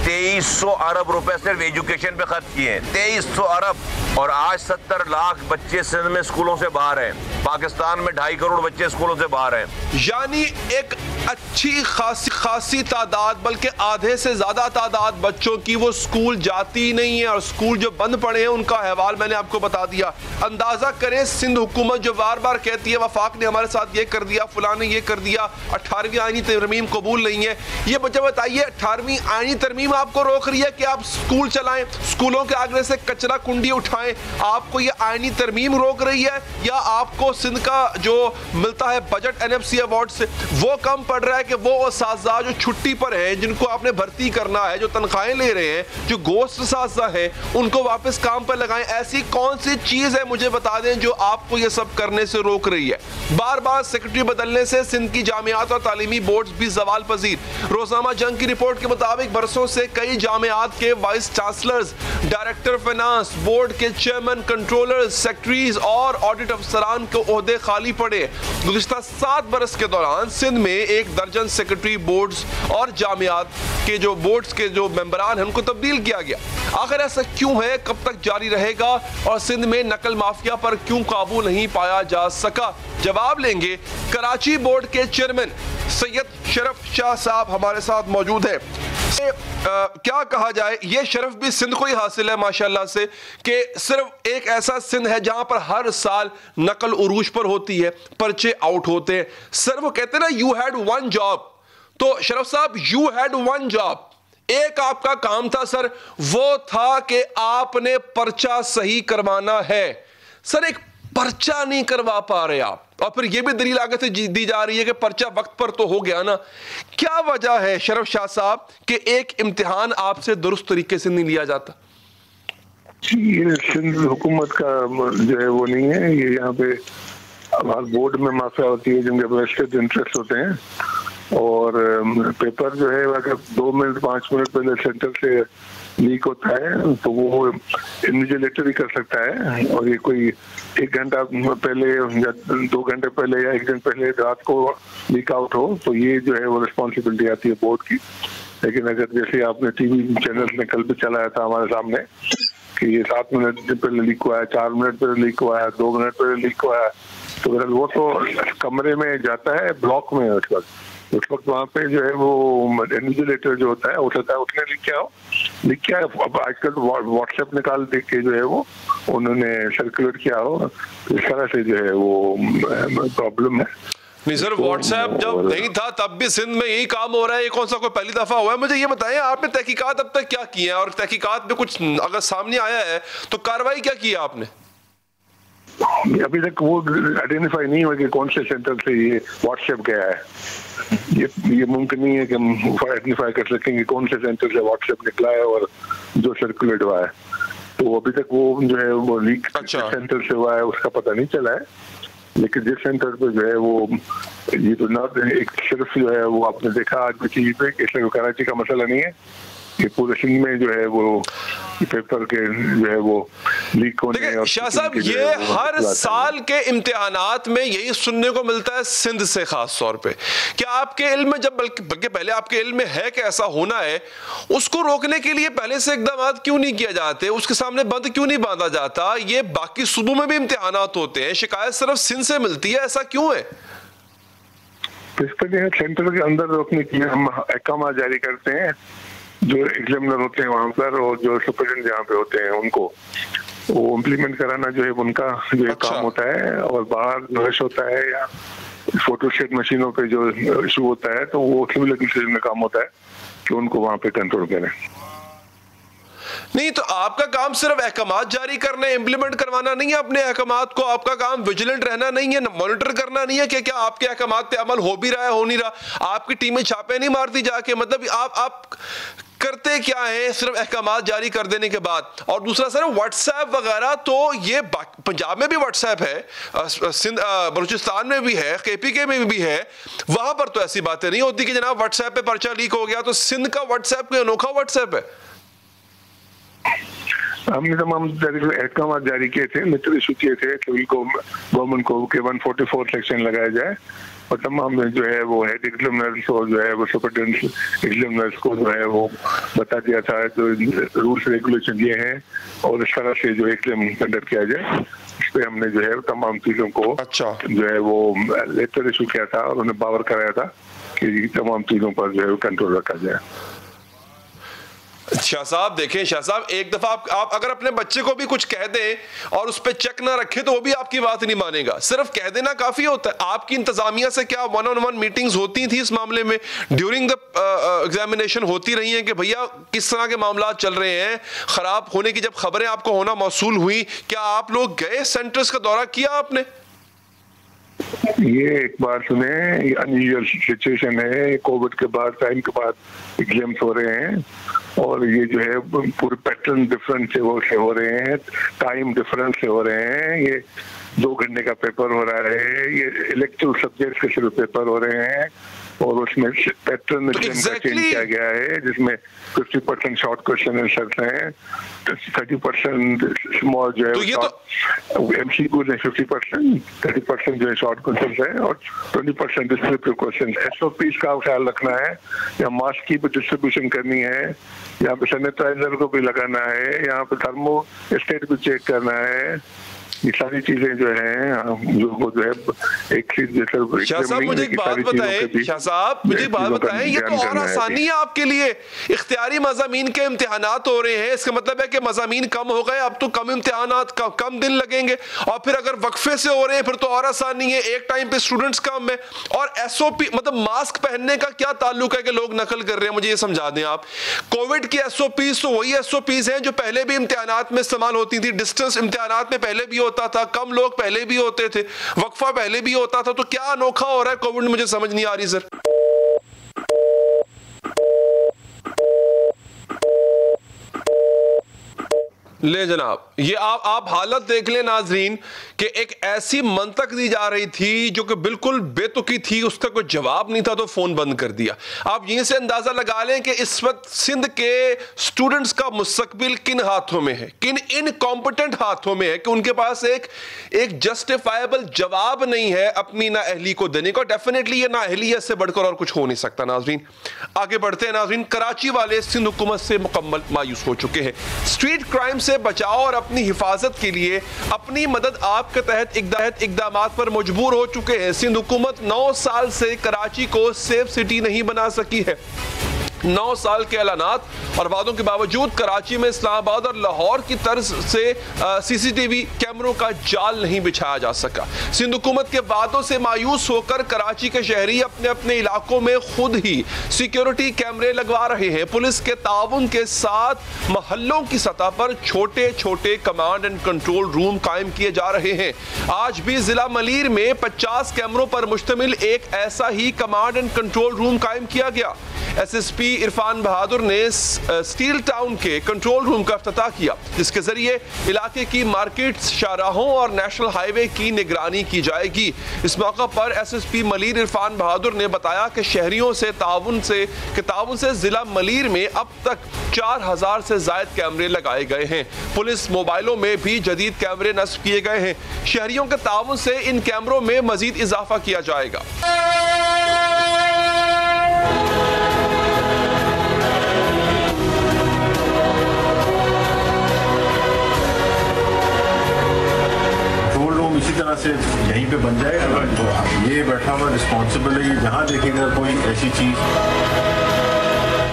2300 अरब रुपए सिर्फ एजुकेशन पे खर्च किए हैं, 2300 अरब, और आज 70 लाख बच्चे सिंध में स्कूलों से बाहर हैं। पाकिस्तान में 2.5 करोड़ बच्चे स्कूलों से बाहर हैं। यानी एक अच्छी खासी तादाद, बल्कि आधे से ज्यादा तादाद बच्चों की वो स्कूल जाती नहीं है, और स्कूल जो बंद पड़े हैं उनका अहवाल मैंने आपको बता दिया। अंदाजा करें, सिंध हुकूमत जो बार बार कहती है वफाक ने हमारे साथ ये कर दिया, फलां ने ये कर दिया, 18वीं आईनी तरमीम कबूल नहीं है, ये बच्चा बताइए 18वीं आईनी तरमीम आपको रोक रही है कि आप स्कूल चलाएं, स्कूलों के आगे से कचरा कुंडी उठाएं, आपको ये आईनी तरमीम रोक रही है, या आपको सिंध का जो मिलता है बजट NFC अवार्ड से वो कम पड़ रहा है कि वो असातिज़ा जो छुट्टी पर हैं, जिनको आपने भर्ती करना है, जो तनख्वाहें ले रहे हैं, जो गोश्त असातिज़ा हैं, उनको वापस काम पर लगाएं। ऐसी कौन सी चीज है मुझे बता दें जो आपको ये सब करने से रोक रही है? बार बार सेक्रेटरी बदलने से सिंध की जामियात और तालीमी बोर्ड्स भी जवाल पजीर। रोजनामा जंग की रिपोर्ट के मुताबिक बरसों से कई जामियात के vice chancellors, director finance, board के चेयरमैन, कंट्रोलर्स, सेक्रेटरीज और ऑडिट अफसरान के ओहदे खाली पड़े। गुज़िश्ता 7 बरस के दौरान सिंध में 1 दर्जन सेक्रेटरी, बोर्ड्स और जामियात के जो बोर्ड्स के जो मेंबरान हैं उनको तब्दील किया गया। आखिर ऐसा क्यों है, कब तक जारी रहेगा, और सिंध में नकल माफिया पर क्यों काबू नहीं पाया जा सका? जवाब लेंगे कराची बोर्ड के चेयरमैन सैयद शरफ शाह साहब हमारे साथ मौजूद है। क्या कहा जाए, ये शरफ भी सिंध को ही हासिल है माशाल्लाह से, कि सिर्फ एक ऐसा सिंध है जहां पर हर साल नकल उरूज पर होती है, पर्चे आउट होते हैं। सर वो कहते हैं ना, यू हैड वन जॉब, तो शरफ साहब यू हैड वन जॉब, एक आपका काम था सर, वो था कि आपने पर्चा सही करवाना है। सर एक पर्चा नहीं करवा पा रहे आप, और फिर ये भी दलील आगे से दी जा रही है कि पर्चा वक्त पर तो हो गया ना। क्या वजह है शरफ शाह साहब कि एक इम्तिहान आपसे दुरुस्त तरीके से नहीं लिया जाता? ये सिंध हुकूमत का जो है वो नहीं है, ये यहाँ पे बोर्ड में माफिया होती है जिनके वेस्टेड इंटरेस्ट होते हैं, और पेपर जो है अगर 2 मिनट 5 मिनट पहले सेंटर से लीक होता है तो वो इन्विजिलेटर ही कर सकता है, और ये कोई 1 घंटा पहले या 2 घंटे पहले या 1 दिन पहले रात को लीक आउट हो तो ये जो है वो रिस्पॉन्सिबिलिटी आती है बोर्ड की। लेकिन अगर जैसे आपने टीवी चैनल में कल भी चलाया था हमारे सामने कि ये 7 मिनट पहले लीक हुआ है, 4 मिनट पहले लीक हुआ है, 2 मिनट पहले लीक हुआ है। तो वो तो कमरे में जाता है, ब्लॉक में उस वक्त वहाँ पे जो है वो इन्विजिलेटर जो होता है वो कहता है उसने लीक किया है। अब आजकल तो व्हाट्सएप निकाल देख के जो है वो उन्होंने सर्कुलेट किया हो, इस तरह से जो है वो प्रॉब्लम है। नहीं सर, व्हाट्सएप जब नहीं था तब भी सिंध में यही काम हो रहा है, ये कौन सा कोई पहली दफा हुआ है? मुझे ये बताएं, आपने तहकीकात अब तक क्या की है, और तहकीकात में कुछ अगर सामने आया है तो कार्रवाई क्या की है आपने? अभी तक वो आइडेंटिफाई नहीं हुआ कि कौन से सेंटर से ये व्हाट्सएप गया है। ये मुमकिन नहीं है कि हम आइडेंटिफाई कर सकेंगे कौन से सेंटर से व्हाट्सएप निकला है और जो सर्कुलेट हुआ है। तो अभी तक वो जो है वो लीक सेंटर से हुआ है उसका पता नहीं चला है, लेकिन जिस सेंटर पे जो है वो ये तो ना एक सिर्फ जो है वो आपने देखा आज की चीज पे, इसलिए कराची का मसला नहीं है, ये पूरे सिंध में जो है वो पेपर के जो है वो लीक होने। और शाह साहब, ये हर साल के इम्तिहानात में यही सुनने को मिलता है सिंध से खास तौर पे। क्या आपके इल्म में, जब बल्कि पहले आपके इल्म में है कि ऐसा होना है, उसको रोकने के लिए पहले से इकदाम क्यों नहीं किया जाते? उसके सामने बंद क्यों नहीं बांधा जाता? ये बाकी सूबों में भी इम्तिहानात होते हैं, शिकायत सिर्फ सिंध से मिलती है, ऐसा क्यों है? इस पर सेंटर के अंदर रोकने के लिए हम अहकाम जारी करते हैं, जो एग्जामिनर होते हैं वहाँ पर और जो सुपरिटेंडेंट जहाँ पे होते हैं उनको वो इम्प्लीमेंट कराना जो है उनका जो काम होता है। और बाहर नोश होता है या फोटोस्टेट मशीनों पे जो इशू होता है तो वो सिविल एडमिनिस्ट्रेशन में काम होता है कि उनको वहाँ पे कंट्रोल करें। नहीं तो आपका काम सिर्फ अहकामात जारी करना है, इम्प्लीमेंट करवाना नहीं है अपने अहकामात को? आपका काम विजिलेंट रहना नहीं है, मॉनिटर करना नहीं है कि क्या आपके अहकामात पे अमल हो भी रहा है, हो नहीं रहा? आपकी टीमें छापे नहीं मारती जाके? मतलब आप करते क्या है सिर्फ अहकामात जारी कर देने के बाद? और दूसरा सर, व्हाट्सएप वगैरह तो ये पंजाब में भी व्हाट्सएप है, सिंध बलूचिस्तान में भी है, KPK में भी है, वहां पर तो ऐसी बातें नहीं होती कि जनाब व्हाट्सएप पे पर्चा लीक हो गया। तो सिंध का व्हाट्सएप कोई अनोखा व्हाट्सएप है? हमने तमाम अहकाम जारी किए थे, लेटर इशू किए थे कि गवर्नमेंट को 144 सेक्शन लगाया जाए और तमाम जो है वो हेड एग्जामिनर्स और जो है वो सुपरिटेंडेंट एग्जामिनर्स को जो है वो बता दिया था जो रूल्स रेगुलेशन ये हैं और इस तरह से जो एग्जाम कंडक्ट किया जाए। इस पर हमने जो है तमाम चीज़ों को जो है वो लेटर इशू किया था और उन्हें पावर कराया था कि तमाम चीज़ों पर जो है कंट्रोल रखा जाए। शाह साहब देखें, शाह साहब एक दफा आप अगर अपने बच्चे को भी कुछ कह दें और उस पर चेक ना रखें तो वो भी आपकी बात नहीं मानेगा। सिर्फ कह देना काफी होता है। आपकी इंतजामिया से क्या 1-on-1 मीटिंग्स होती थी इस मामले में? ड्यूरिंग द एग्जामिनेशन होती रही हैं कि भैया किस तरह के मामला चल रहे हैं? खराब होने की जब खबरें आपको होना मौसूल हुई, क्या आप लोग गए, सेंटर्स का दौरा किया आपने? ये एक बार सुने, ये अनयूजुअल सिचुएशन है, कोविड के बाद टाइम के बाद एग्जाम्स हो रहे हैं और ये जो है पूरे पैटर्न डिफरेंस से हो रहे हैं, टाइम डिफरेंस से हो रहे हैं। ये 2 घंटे का पेपर हो रहा है, ये इलेक्टिव सब्जेक्ट्स के सिर्फ पेपर हो रहे हैं और उसमें पैटर्न चेंज किया गया है जिसमें 50% शॉर्ट क्वेश्चन आंसर्स हैं, 30% स्मॉल जो है MCQ है, 50%, 30% जो है शॉर्ट क्वेश्चन है और 20% डिस्क्रिप्टिव क्वेश्चन। SOPs का ख्याल रखना है, या मास्क की भी डिस्ट्रीब्यूशन करनी है, यहाँ पे सैनिटाइजर को भी लगाना है, यहाँ पे थर्मो स्टेट भी चेक करना है। ये सारी चीजें जो हैं जो है एक चीज जैसे। शाह साहब मुझे एक बात बताएं, शाह साहब मुझे एक बात बताएं, ये तो और आसानी है आपके लिए। इख्तियारी मज़ामीन के इम्तिहानात हो रहे हैं, इसका मतलब है कि मज़ामीन कम हो गए, अब तो कम इम्तिहानात कम दिन लगेंगे। और फिर अगर वक्फे से हो रहे हैं फिर तो और आसानी है, एक टाइम पे स्टूडेंट्स कम है। और SOP मतलब मास्क पहनने का क्या ताल्लुक है कि लोग नकल कर रहे हैं? मुझे ये समझा दें आप। कोविड की SOPs तो वही SOPs हैं जो पहले भी इम्तिहानात में इस्तेमाल होती थी, डिस्टेंस इम्तिहानात में पहले भी होता था, कम लोग पहले भी होते थे, वक्फा पहले भी होता था, तो क्या अनोखा हो रहा है कोविड? मुझे समझ नहीं आ रही सर। ले जनाब, ये आप हालत देख लें नाजरीन कि एक ऐसी मंतक दी जा रही थी जो कि बिल्कुल बेतुकी थी, उसका कोई जवाब नहीं था तो फोन बंद कर दिया। आप यहीं से अंदाजा लगा लें कि इस वक्त सिंध के स्टूडेंट्स का मुस्तकबिल किन हाथों में है, किन इनकॉम्पिटेंट हाथों में है कि उनके पास एक जस्टिफाइबल जवाब नहीं है अपनी नाअहली को देने को। डेफिनेटली ये नाअहलियत से बढ़कर और कुछ हो नहीं सकता। नाजरीन आगे बढ़ते हैं। नाजरीन, कराची वाले सिंध हुकूमत से मुकम्मल मायूस हो चुके हैं। स्ट्रीट क्राइम से से बचाव और अपनी हिफाजत के लिए अपनी मदद आप के तहत इकदाम पर मजबूर हो चुके हैं। सिंध हुकूमत 9 साल से कराची को सेफ सिटी नहीं बना सकी है। 9 साल के ऐलानात और वादों के बावजूद कराची में इस्लामाबाद और लाहौर की तर्ज से सीसीटीवी कैमरों का जाल नहीं बिछाया जा सका। सिंध हुकूमत के वादों से मायूस होकर कराची के शहरी अपने अपने इलाकों में खुद ही सिक्योरिटी कैमरे लगवा रहे हैं। पुलिस के ताउन के साथ महल्लों की सतह पर छोटे छोटे कमांड एंड कंट्रोल रूम कायम किए जा रहे हैं। आज भी जिला मलीर में 50 कैमरों पर मुश्तमिल एक ऐसा ही कमांड एंड कंट्रोल रूम कायम किया गया। एसएसपी इरफान बहादुर ने स्टील टाउन के कंट्रोल रूम का इफ्तिताह किया, जिसके जरिए इलाके की मार्केट्स, शाहराहों और नेशनल हाईवे की निगरानी की जाएगी। इस मौका पर एसएसपी मलीर इरफान बहादुर ने बताया कि शहरियों से ताउन से जिला मलीर में अब तक 4000 से ज्यादा कैमरे लगाए गए हैं। पुलिस मोबाइलों में भी जदीद कैमरे नस्ब किए गए हैं। शहरियों के ताउन से इन कैमरों में मजीद इजाफा किया जाएगा। इसी तरह से यहीं पे बन जाएगा। तो ये बैठा हुआ रिस्पॉन्सिबल है, जहाँ देखेगा कोई ऐसी चीज।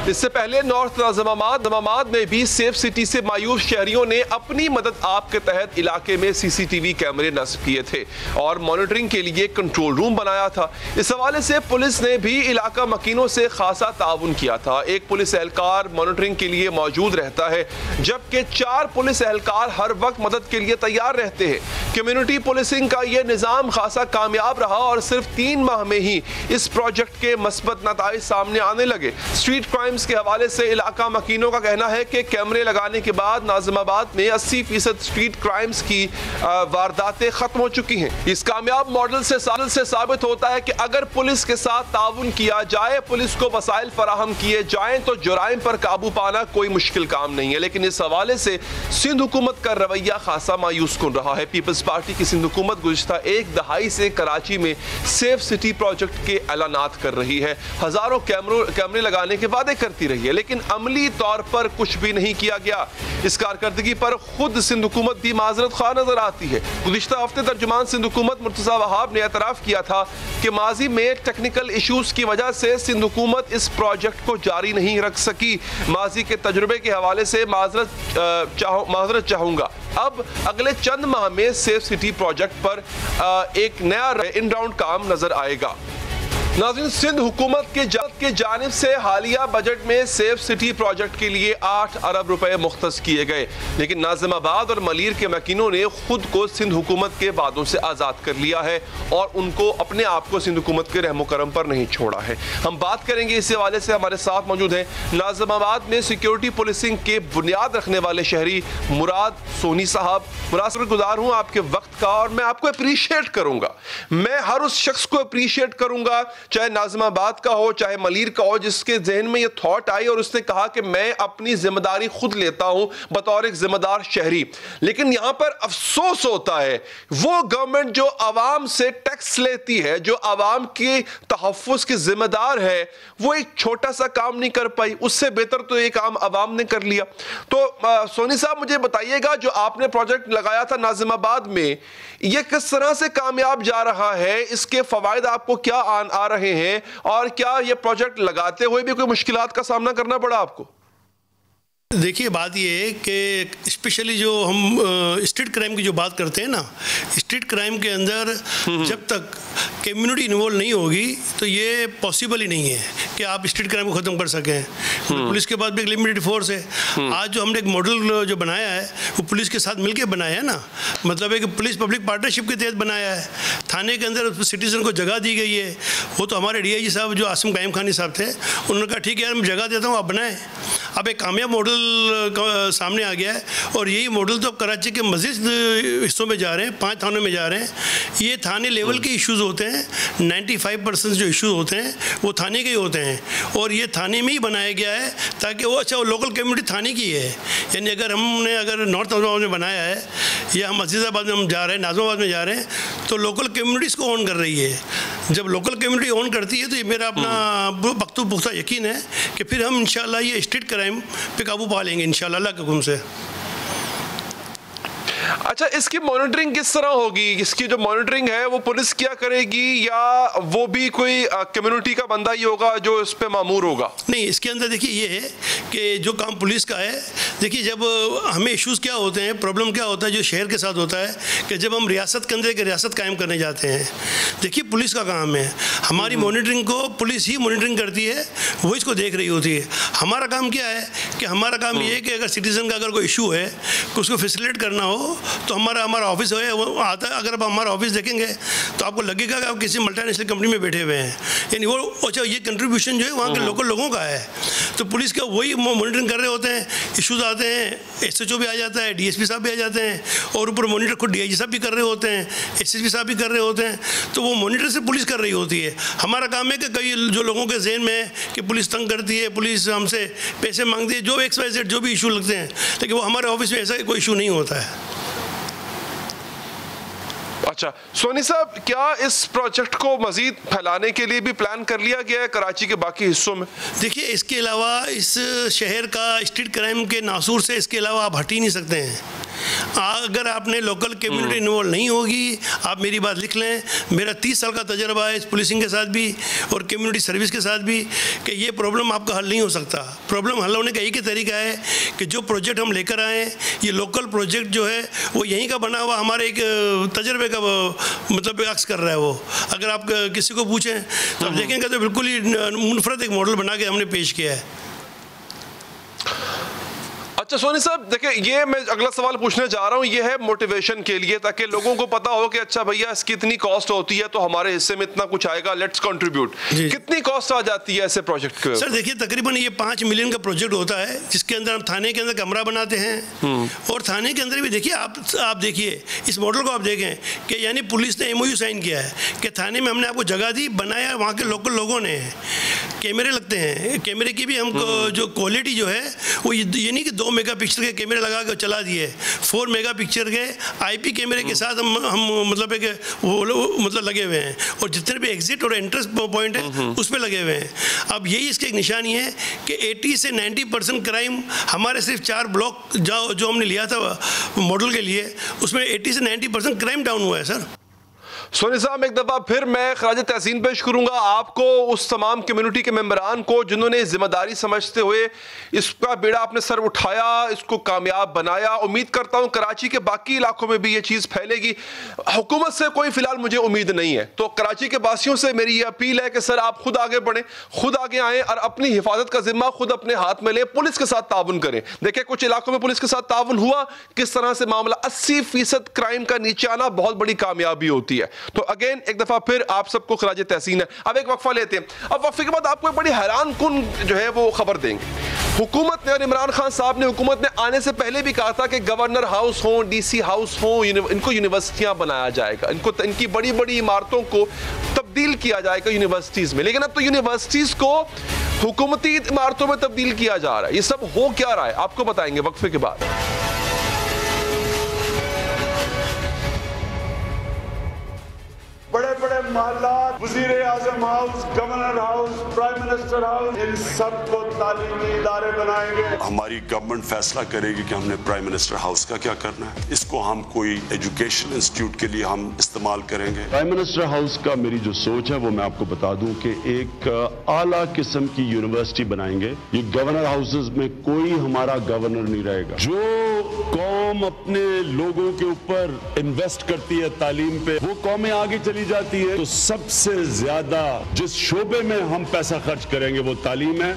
इससे पहले नॉर्थ नाज़िमाबाद में भी सेफ सिटी से मायूस शहरियों ने अपनी मदद आप के तहत इलाके में सीसीटीवी कैमरे नस्ब किए थे और मॉनिटरिंग के लिए कंट्रोल रूम बनाया था। इस हवाले से पुलिस ने भी इलाका मकीनों से खासा ताउन किया था। एक पुलिस एहलकार मॉनिटरिंग के लिए मौजूद रहता है, जबकि 4 पुलिस एहलकार हर वक्त मदद के लिए तैयार रहते हैं। कम्युनिटी पुलिसिंग का यह निज़ाम खासा कामयाब रहा और सिर्फ 3 माह में ही इस प्रोजेक्ट के मस्बत नताइज सामने आने लगे। स्ट्रीट क्राइम्स के हवाले से इलाका मकीनों का कहना है कि कैमरे लगाने के बाद नाज़िमाबाद में 80% स्ट्रीट क्राइम्स की वारदातें खत्म हो चुकी हैं। इस कामयाब मॉडल से साबित होता है कि अगर पुलिस के साथ ताउन किया जाए, पुलिस को वसाइल फराहम किए जाएं, तो जुराइम पर काबू पाना कोई मुश्किल काम नहीं है। लेकिन इस हवाले से सिंध हुकूमत का रवैया खासा मायूस कुन रहा है। पीपल्स पार्टी की सिंध हुकूमत गुज़िश्ता 1 दहाई से कराची में सेफ सिटी प्रोजेक्ट के ऐलानात कर रही है। हजारों कैमरे लगाने के वादे करती रही है, लेकिन अमली तौर पर कुछ भी नहीं किया गया। इस कारकर्दगी पर खुद सिंध हुकूमत भी माजरत ख्वाह नजर आती है। गुज़िश्ता हफ्ते तर्जुमान सिंध हुकूमत मुर्तज़ा वहाब ने एतराफ़ किया था कि माजी में टेक्निकल इशूज़ की वजह से सिंध हुकूमत इस प्रोजेक्ट को जारी नहीं रख सकी। माजी के तजुर्बे के हवाले से माजरत चाहूँगा। अब अगले चंद माह में सेफ सिटी प्रोजेक्ट पर एक नया इन राउंड काम नजर आएगा। नाज़रीन, सिंध हुकूमत के जानिब से हालिया बजट में सेफ सिटी प्रोजेक्ट के लिए 8 अरब रुपए मुख्तस किए गए, लेकिन नाज़िमाबाद और मलीर के मकीनों ने खुद को सिंध हुकूमत के वादों से आज़ाद कर लिया है और उनको अपने आप को सिंध हुकूमत के रहमो करम पर नहीं छोड़ा है। हम बात करेंगे इस हवाले से। हमारे साथ मौजूद हैं नाज़िमाबाद में सिक्योरिटी पुलिसिंग के बुनियाद रखने वाले शहरी मुराद सोनी साहब। मुराद, शुक्रगुजार हूँ आपके वक्त का और मैं आपको अप्रीशिएट करूँगा। मैं हर उस शख्स को अप्रीशिएट करूँगा, चाहे नाज़िमाबाद का हो चाहे मलीर का हो, जिसके जहन में ये थॉट आई और उसने कहा कि मैं अपनी जिम्मेदारी खुद लेता हूं बतौर एक जिम्मेदार शहरी। लेकिन यहां पर अफसोस होता है वो गवर्नमेंट जो आवाम से टैक्स लेती है, जो आवाम के तहफ़्फ़ुज़ की जिम्मेदार है, वो एक छोटा सा काम नहीं कर पाई। उससे बेहतर तो ये काम आवाम ने कर लिया। तो सोनी साहब, मुझे बताइएगा, जो आपने प्रोजेक्ट लगाया था नाज़िमाबाद में, ये किस तरह से कामयाब जा रहा है? इसके फवायद आपको क्या आ रहे हैं और क्या ये प्रोजेक्ट लगाते हुए भी कोई मुश्किलात का सामना करना पड़ा आपको? देखिए, बात ये है कि स्पेशली जो हम स्ट्रीट क्राइम की जो बात करते हैं ना, स्ट्रीट क्राइम के अंदर जब तक कम्युनिटी इन्वॉल्व नहीं होगी तो ये पॉसिबल ही नहीं है कि आप स्ट्रीट क्राइम को ख़त्म कर सकें। पुलिस के पास भी एक लिमिटेड फोर्स है। आज जो हमने एक मॉडल जो बनाया है वो पुलिस के साथ मिलकर बनाया है ना, मतलब एक पुलिस पब्लिक पार्टनरशिप के तहत बनाया है। थाने के अंदर सिटीजन को जगह दी गई है। वो तो हमारे DIG साहब जो आसिम कायम खानी साहब थे, उन्होंने कहा ठीक है यार, मैं जगह देता हूँ, आप बनाएं। अब एक कामयाब मॉडल सामने आ गया है और यही मॉडल तो अब कराची के मज़ीद हिस्सों में जा रहे हैं, 5 थानों में जा रहे हैं। ये थाने लेवल के इश्यूज़ होते हैं। 95% जो इश्यूज़ होते हैं वो थाने के ही होते हैं और ये थाने में ही बनाया गया है ताकि वो वो लोकल कम्युनिटी थाने की है। यानी अगर नॉर्थ नाज़िमाबाद में बनाया है या हम अजीज़ाबाद में हम जा रहे हैं, नाज़िमाबाद में जा रहे हैं, तो लोकल कम्युनिटीज़ को ऑन कर रही है। जब लोकल कम्युनिटी ऑन करती है तो ये मेरा अपना पुख्ता यकीन है कि फिर हम इंशाल्लाह ये स्ट्रीट क्राइम पे काबू पा लेंगे इंशाल्लाह अल्लाह के हुक्म से। अच्छा, इसकी मॉनिटरिंग किस तरह होगी? इसकी जो मॉनिटरिंग है वो पुलिस क्या करेगी या वो भी कोई कम्युनिटी का बंदा ही होगा जो इस पे मामूर होगा? नहीं, इसके अंदर देखिए ये है कि जो काम पुलिस का है, देखिए जब हमें इश्यूज़ क्या होते हैं, प्रॉब्लम क्या होता है जो शहर के साथ होता है कि जब हम रियासत के अंदर एक रियासत कायम करने जाते हैं, देखिए पुलिस का काम है, हमारी मॉनिटरिंग को पुलिस ही मॉनिटरिंग करती है, वो इसको देख रही होती है। हमारा काम क्या है कि हमारा काम ये है कि अगर सिटीज़न का अगर कोई इशू है उसको फैसिलिटेट करना हो तो हमारा ऑफिस है वो आता है। अगर आप हमारा ऑफिस देखेंगे तो आपको लगेगा कि आप किसी मल्टीनेशनल कंपनी में बैठे हुए हैं, यानी वो अच्छा ये कंट्रीब्यूशन जो है वहाँ के लोकल लोगों का है। तो पुलिस का वही मॉनिटरिंग कर रहे होते हैं, इश्यूज आते हैं, SHO भी आ जाता है, DSP साहब भी आ जाते हैं, और ऊपर मॉनिटर खुद DIG साहब भी कर रहे होते हैं, SSP साहब भी कर रहे होते हैं। तो वो मॉनिटर से पुलिस कर रही होती है। हमारा काम है कि कई जो लोगों के ज़हन में है कि पुलिस तंग करती है, पुलिस हमसे पैसे मांगती है, जो XYZ जो भी इशू लगते हैं, लेकिन वो हमारे ऑफिस में ऐसा कोई इशू नहीं होता है। अच्छा सोनी साहब, क्या इस प्रोजेक्ट को मजीद फैलाने के लिए भी प्लान कर लिया गया है कराची के बाकी हिस्सों में? देखिए, इसके अलावा इस शहर का स्ट्रीट क्राइम के नासूर से इसके अलावा आप हट ही नहीं सकते हैं। अगर आपने लोकल कम्युनिटी इन्वॉल्व नहीं होगी, आप मेरी बात लिख लें, मेरा 30 साल का तजर्बा है इस पुलिसिंग के साथ भी और कम्युनिटी सर्विस के साथ भी, कि ये प्रॉब्लम आपका हल नहीं हो सकता। प्रॉब्लम हल होने का एक ही तरीका है कि जो प्रोजेक्ट हम लेकर आए, ये लोकल प्रोजेक्ट जो है वो यहीं का बना हुआ हमारे एक तजर्बे का मतलब अक्स कर रहा है। वो अगर आप किसी को पूछें तो आप देखेंगे तो बिल्कुल ही मुनफरद एक मॉडल बना के हमने पेश किया है। अच्छा सोनी साहब, देखिए ये मैं अगला सवाल पूछने जा रहा हूँ, ये है मोटिवेशन के लिए, ताकि लोगों को पता हो कि अच्छा भैया इसकी इतनी कॉस्ट होती है तो हमारे हिस्से में इतना कुछ आएगा, लेट्स कंट्रीब्यूट। कितनी कॉस्ट आ जाती है ऐसे प्रोजेक्ट के? सर देखिए, तकरीबन ये 5 मिलियन का प्रोजेक्ट होता है, जिसके अंदर हम थाने के अंदर कमरा बनाते हैं, और थाने के अंदर भी देखिए आप देखिए इस मॉडल को आप देखें कि यानी पुलिस ने MOU साइन किया है कि थाने में हमने आपको जगह दी, बनाया, वहाँ के लोकल लोगों ने कैमरे लगते हैं, कैमरे की भी हमको जो क्वालिटी जो है वो ये नहीं कि 2 मेगापिक्सल के कैमरे लगा कर चला दिए, 4 मेगापिक्सल के IP कैमरे के साथ हम मतलब एक वो मतलब लगे हुए हैं, और जितने भी एग्जिट और एंट्रेंस पॉइंट है उस पर लगे हुए हैं। अब यही इसकी एक निशानी है कि 80 से 90% क्राइम हमारे सिर्फ 4 ब्लॉक जो हमने लिया था मॉडल के लिए, उसमें 80 से 90% क्राइम डाउन हुआ है सर। सोनी साहब, एक दफ़ा फिर मैं खराज तहसीन पेश करूंगा आपको, उस तमाम कम्युनिटी के मेंबरान को जिन्होंने जिम्मेदारी समझते हुए इसका बेड़ा अपने सर उठाया, इसको कामयाब बनाया। उम्मीद करता हूं कराची के बाकी इलाकों में भी ये चीज़ फैलेगी। हुकूमत से कोई फिलहाल मुझे उम्मीद नहीं है, तो कराची के वासियों से मेरी ये अपील है कि सर आप खुद आगे बढ़ें, खुद आगे आएँ और अपनी हिफाजत का जिम्मा खुद अपने हाथ में लें, पुलिस के साथ ताउन करें। देखिए कुछ इलाकों में पुलिस के साथ ताउन हुआ, किस तरह से मामला 80% क्राइम का नीचे आना बहुत बड़ी कामयाबी होती है। तो अगेन एक दफा फिर आप सबको खराज तहसीन है। अब एक वक्फा लेते हैं, अब वक्फे के बाद आपको एक बड़ी हैरान कुन जो है वो खबर देंगे। हुकूमत ने और इमरान खान साहब ने हुकूमत ने आने से पहले भी कहा था कि गवर्नर हाउस हो, DC हाउस हो, इनको यूनिवर्सिटियां बनाया जाएगा, इनकी बड़ी बड़ी इमारतों को तब्दील किया जाएगा यूनिवर्सिटीज में। लेकिन अब तो यूनिवर्सिटीज को हुकूमती इमारतों में तब्दील किया जा रहा है। ये सब हो क्या रहा है आपको बताएंगे वक्फे के बाद। बड़े बड़े महल्लात, वज़ीर आज़म house, governor house, prime minister house, इन सबको तालीमी इदारे बनाएंगे। हमारी गवर्नमेंट फैसला करेगी कि हमने प्राइम मिनिस्टर हाउस का क्या करना है, इसको हम कोई एजुकेशन इंस्टीट्यूट के लिए हम इस्तेमाल करेंगे। प्राइम मिनिस्टर हाउस का मेरी जो सोच है वो मैं आपको बता दूं कि एक आला किस्म की यूनिवर्सिटी बनाएंगे। ये गवर्नर हाउसेस में कोई हमारा गवर्नर नहीं रहेगा। जो कौम अपने लोगों के ऊपर इन्वेस्ट करती है तालीम पे, वो कौमें आगे चली जाती है। तो सबसे ज्यादा जिस शोबे में हम पैसा खर्च करेंगे वो तालीम है।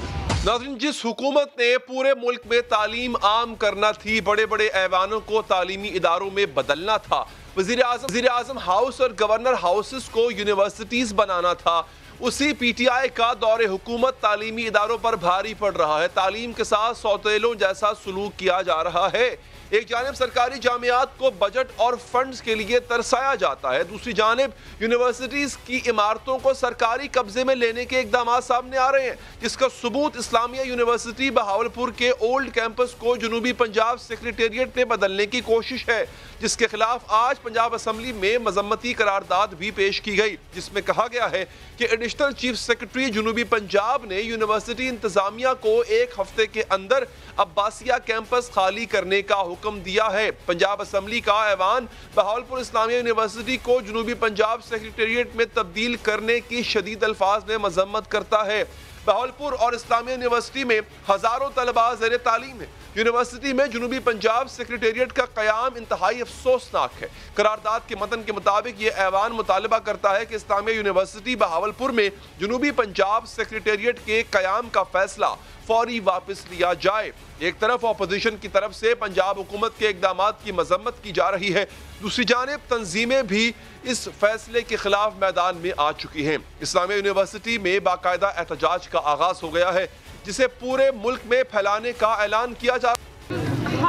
नाज़रीन, जिस हुकूमत ने पूरे मुल्क में तालीम आम करना थी, बड़े बड़े ऐवानों को तालीमी इदारों में बदलना था, वज़ीर आज़म हाउस और गवर्नर हाउसेस को यूनिवर्सिटीज बनाना था, उसी PTI का दौरे हुकूमत तालीमी इदारों पर भारी पड़ रहा है। तालीम के साथ सौतेलों जैसा सलूक किया जा रहा है। एक जानिब सरकारी जामियात को बजट और फंड्स के लिए तरसाया जाता है, दूसरी जानिब यूनिवर्सिटीज की इमारतों को सरकारी कब्जे में लेने के इकदाम सामने आ रहे हैं, जिसका सबूत इस्लामिया यूनिवर्सिटी बहावलपुर के ओल्ड कैंपस को जनूबी पंजाब सेक्रेटेरिएट में बदलने की कोशिश है, जिसके खिलाफ आज पंजाब असम्बली में मजम्मती करारदाद भी पेश की गई, जिसमें कहा गया है कि एडिशनल चीफ सेक्रेटरी जनूबी पंजाब ने यूनिवर्सिटी इंतजामिया को 1 हफ्ते के अंदर अब्बासिया कैंपस खाली करने का हुक्म हुक्म दिया है। पंजाब असम्बली का ऐवान बहावलपुर इस्लामिया यूनिवर्सिटी को जनूबी पंजाब सेक्रेटेरिएट में तब्दील करने की शदीद अल्फाज में मजम्मत करता है। बहावलपुर और इस्लामिया यूनिवर्सिटी में हजारों तलबा ज़ेर तालीम है। यूनिवर्सिटी में जनूबी पंजाब सेक्रेटेरिएट का क़याम इंतहाई अफसोसनाक है। करारदाद के मतन के मुताबिक ये ऐवान मुतालबा करता है कि इस्लामिया यूनिवर्सिटी बहावलपुर में जनूबी पंजाब सेक्रेटेरिएट के क़याम का फैसला फौरी वापस लिया जाए। एक तरफ अपोजिशन की तरफ से पंजाब हुकूमत के इक़दामात की मजम्मत की जा रही है, दूसरी जानिब तंजीमें भी इस फैसले के खिलाफ मैदान में आ चुकी हैं। इस्लामिया यूनिवर्सिटी में बाकायदा एहतजाज का आगाज हो गया है, जिसे पूरे मुल्क में फैलाने का ऐलान किया जा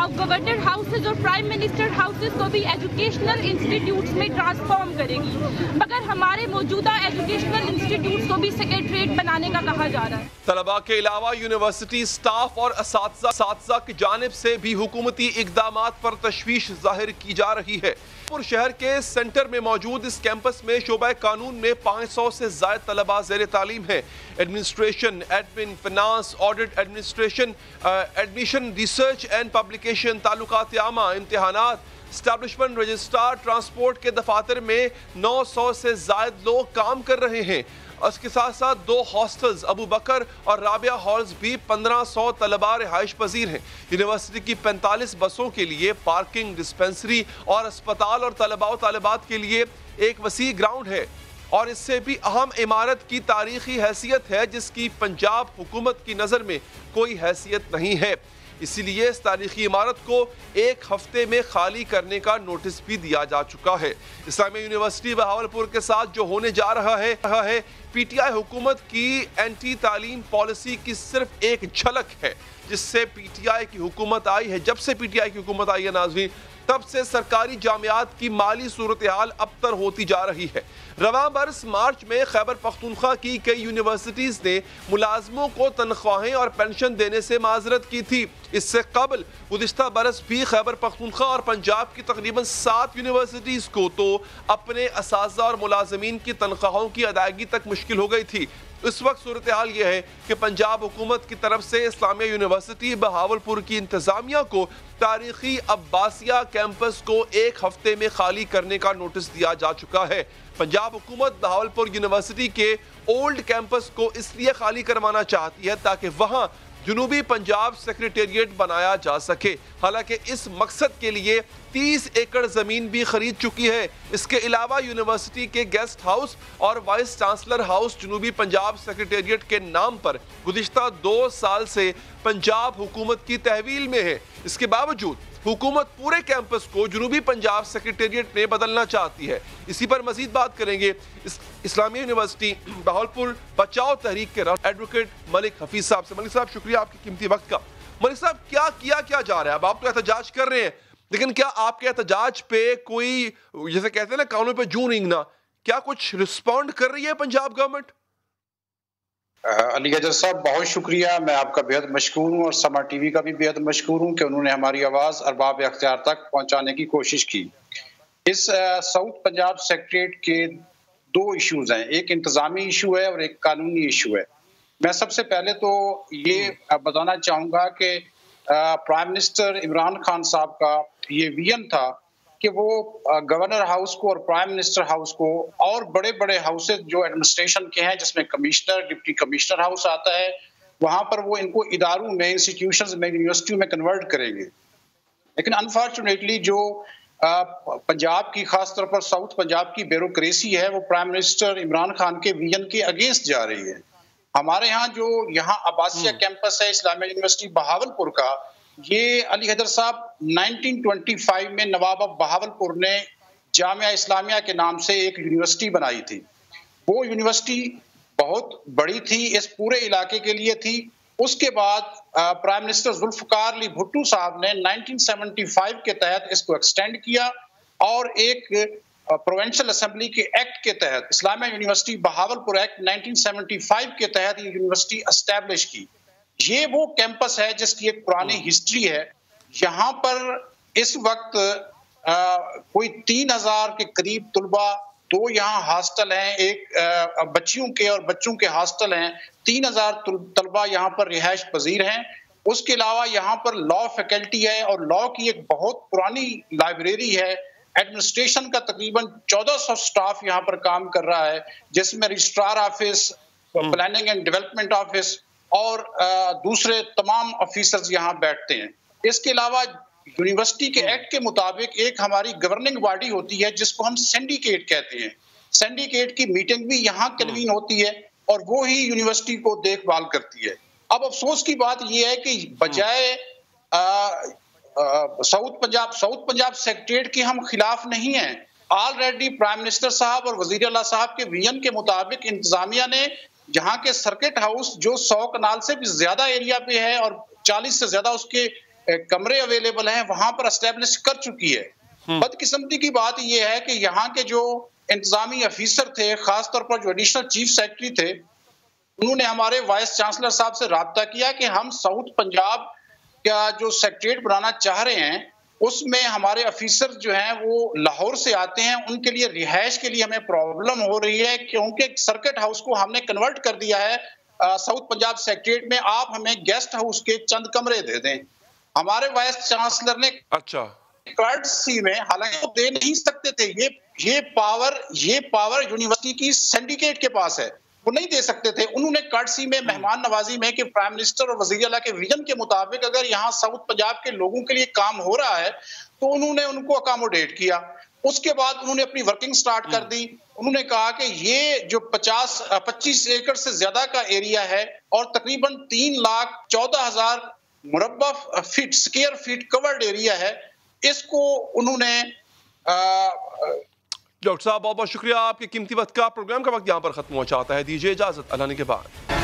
गवर्नर हाउसेज और प्राइम मिनिस्टर हाउसेज को भी एजुकेशनल इंस्टीट्यूट्स में ट्रांसफॉर्म करेगी, मगर हमारे मौजूदा एजुकेशनल इंस्टीट्यूट्स को भी सेक्रेटरीट बनाने का कहा जा रहा है। तलबा के अलावा यूनिवर्सिटी स्टाफ और असातिज़ा की जानिब से भी हुकूमती इक़दामात पर तशवीश जाहिर की जा रही है। शहर के सेंटर में मौजूद इस कैंपस में शोबा कानून में 500 से ज़ायद तलबा ज़ेर तालीम है। Administration, admin, finance, audit, administration, admission, research and publication, ताल्लुकात आमा, इम्तिहानात, एस्टैब्लिशमेंट रजिस्ट्रार, ट्रांसपोर्ट के दफातर में 900 से ज़ायद लोग काम कर रहे हैं। उसके साथ साथ 2 हॉस्टल्स अबू बकर और राबिया हॉल्स भी 1500 तलबा रिहाइश पजीर हैं। यूनिवर्सिटी की 45 बसों के लिए पार्किंग, डिस्पेंसरी और अस्पताल और तलबा और तालिबात के लिए एक वसी ग्राउंड है और इससे भी अहम इमारत की तारीखी हैसियत है, जिसकी पंजाब हुकूमत की नज़र में कोई हैसियत नहीं है। इसीलिए इस तारीखी इमारत को 1 हफ्ते में खाली करने का नोटिस भी दिया जा चुका है। इस्लामिया यूनिवर्सिटी बहावलपुर के साथ जो होने जा रहा है पीटीआई हुकूमत की एंटी तालीम पॉलिसी की सिर्फ एक झलक है। जिससे पीटीआई की हुकूमत आई है, जब से पीटीआई की हुकूमत आई है नाज़रीन, तब से सरकारी जामियात की माली सूरत हाल अबतर होती जा रही है। रवां बरस मार्च में खैबर पख्तूनख्वा की कई यूनिवर्सिटीज़ ने मुलाजमों को तनख्वाहें और पेंशन देने से माजरत की थी। इससे कबल गुज़िश्ता बरस भी खैबर पख्तूनख्वा और पंजाब की तकरीबन 7 यूनिवर्सिटीज़ को तो अपने असातिज़ा और मुलाजमीन की तनख्वाहों की अदायगी तक मुश्किल हो गई थी। इस वक्त सूरत हाल यह है कि पंजाब हुकूमत की तरफ से इस्लामिया यूनिवर्सिटी बहावलपुर की इंतजामिया को तारीखी अब्बासिया कैंपस को 1 हफ्ते में खाली करने का नोटिस दिया जा चुका है। पंजाब हुकूमत बहावलपुर यूनिवर्सिटी के ओल्ड कैंपस को इसलिए खाली करवाना चाहती है ताकि वहाँ जनूबी पंजाब सेक्रेटेरिएट बनाया जा सके। हालांकि इस मकसद के लिए 30 एकड़ ज़मीन भी खरीद चुकी है। इसके अलावा यूनिवर्सिटी के गेस्ट हाउस और वाइस चांसलर हाउस जनूबी पंजाब सेक्रेटेरिएट के नाम पर गुज़िश्ता 2 साल से पंजाब हुकूमत की तहवील में है। इसके बावजूद हुकूमत पूरे कैंपस को जनूबी पंजाब सेक्रेटेरिएट में बदलना चाहती है। इसी पर मजीद बात करेंगे इस्लामिया यूनिवर्सिटी बहावलपुर बचाओ तहरीक के एडवोकेट मलिक हफीज साहब से। मलिक साहब, शुक्रिया आपके कीमती वक्त का। मलिक साहब, क्या किया जा रहा है? अब आप तो एहतजाज कर रहे हैं, लेकिन क्या आपके एहतजाज पे कोई, जैसे कहते हैं ना, कानून पे जूं रेंगना, क्या कुछ रिस्पॉन्ड कर रही है पंजाब गवर्नमेंट? अली गजर साहब, बहुत शुक्रिया। मैं आपका बेहद मशकूर हूँ और समा टीवी का भी बेहद मशकूर हूँ कि उन्होंने हमारी आवाज़ अरबाब अख्तियार तक पहुँचाने की कोशिश की। इस साउथ पंजाब सेक्रेटेरिएट के 2 इशूज़ हैं, एक इंतज़ामी इशू है और एक कानूनी इशू है। मैं सबसे पहले तो ये बताना चाहूँगा कि प्राइम मिनिस्टर इमरान खान साहब का ये विजन था कि वो गवर्नर हाउस को और प्राइम मिनिस्टर हाउस को और बड़े बड़े हाउसेज जो एडमिनिस्ट्रेशन के हैं, जिसमें कमिश्नर, डिप्टी कमिश्नर हाउस आता है, वहाँ पर वो इनको इदारों में, इंस्टीट्यूशंस में, यूनिवर्सिटियों में कन्वर्ट करेंगे। लेकिन अनफॉर्चुनेटली जो पंजाब की, खासतौर पर साउथ पंजाब की ब्यूरोक्रेसी है, वो प्राइम मिनिस्टर इमरान खान के विजन के अगेंस्ट जा रही है। हमारे यहाँ जो अब्बासिया कैंपस है इस्लामिया यूनिवर्सिटी बहावलपुर का, ये अली हैदर साहब 1925 में नवाब ऑफ बहावलपुर ने जामिया इस्लामिया के नाम से एक यूनिवर्सिटी बनाई थी। वो यूनिवर्सिटी बहुत बड़ी थी, इस पूरे इलाके के लिए थी। उसके बाद प्राइम मिनिस्टर जुल्फकार अली भुट्टो साहब ने 1975 के तहत इसको एक्सटेंड किया और एक प्रोविंशियल असेंबली के एक्ट के तहत इस्लामिया यूनिवर्सिटी बहावलपुर एक्ट 1975 के तहत ये यूनिवर्सिटी एस्टैब्लिश की। ये वो कैंपस है जिसकी एक पुरानी हिस्ट्री है। यहाँ पर इस वक्त कोई 3000 के करीब तुलबा, 2 यहाँ हॉस्टल हैं, एक बच्चियों के और बच्चों के हॉस्टल हैं। 3000 तलबा यहाँ पर रिहाइश पजीर हैं उसके अलावा यहाँ पर लॉ फैकल्टी है और लॉ की एक बहुत पुरानी लाइब्रेरी है। एडमिनिस्ट्रेशन का तकरीबन 1400 स्टाफ यहाँ पर काम कर रहा है, जिसमें registrar office, planning and development office और दूसरे तमाम ऑफिसर्स यहाँ बैठते हैं। इसके अलावा यूनिवर्सिटी के एक्ट के मुताबिक एक हमारी गवर्निंग बॉडी होती है जिसको हम सिंडिकेट कहते हैं। सिंडिकेट की मीटिंग भी यहाँ कन्वीन होती है और वो ही यूनिवर्सिटी को देखभाल करती है। अब अफसोस की बात यह है कि बजाय साउथ पंजाब सेक्रेटरीट के हम खिलाफ नहीं हैं। ऑलरेडी प्राइम मिनिस्टर साहब और वजीर आला साहब के विजन के मुताबिक इंतजामिया ने जहाँ के सर्किट हाउस जो 100 कनाल से भी ज्यादा एरिया पे है और 40 से ज्यादा उसके कमरे अवेलेबल हैं, वहां पर एस्टेब्लिश कर चुकी है। बदकिस्मती की बात यह है कि यहाँ के जो इंतजामी अफीसर थे, खासतौर पर जो एडिशनल चीफ सेक्रेटरी थे, उन्होंने हमारे वाइस चांसलर साहब से राब्ता किया कि हम साउथ पंजाब का जो सेक्रेटरीट बनाना चाह रहे हैं उसमें हमारे अफीसर जो हैं वो लाहौर से आते हैं, उनके लिए रिहाइश के लिए हमें प्रॉब्लम हो रही है क्योंकि सर्किट हाउस को हमने कन्वर्ट कर दिया है साउथ पंजाब सेक्रेटरीट में, आप हमें गेस्ट हाउस के चंद कमरे दे दें। हमारे वाइस चांसलर ने कर्टसी में, हालांकि वो दे नहीं सकते थे, ये पावर यूनिवर्सिटी की सिंडिकेट के पास है, वो नहीं दे सकते थे। उन्होंने कर्टसी में मेहमान नवाजी में कि प्राइम मिनिस्टर और वजीर आला के विजन के मुताबिक अगर यहाँ साउथ पंजाब के लोगों के लिए काम हो रहा है तो उन्होंने उनको अकोमोडेट किया। उसके बाद उन्होंने अपनी वर्किंग स्टार्ट कर दी। उन्होंने कहा कि ये जो 25 एकड़ से ज्यादा का एरिया है और तकरीबन 3,14,000 मुरब्बा feet square feet covered area है, इसको उन्होंने डॉक्टर साहब बहुत बहुत शुक्रिया, आपके कीमती वक्त का। प्रोग्राम का वक्त यहाँ पर खत्म हो जाता है, दीजिए इजाजत, अल्लाह ने के बाद।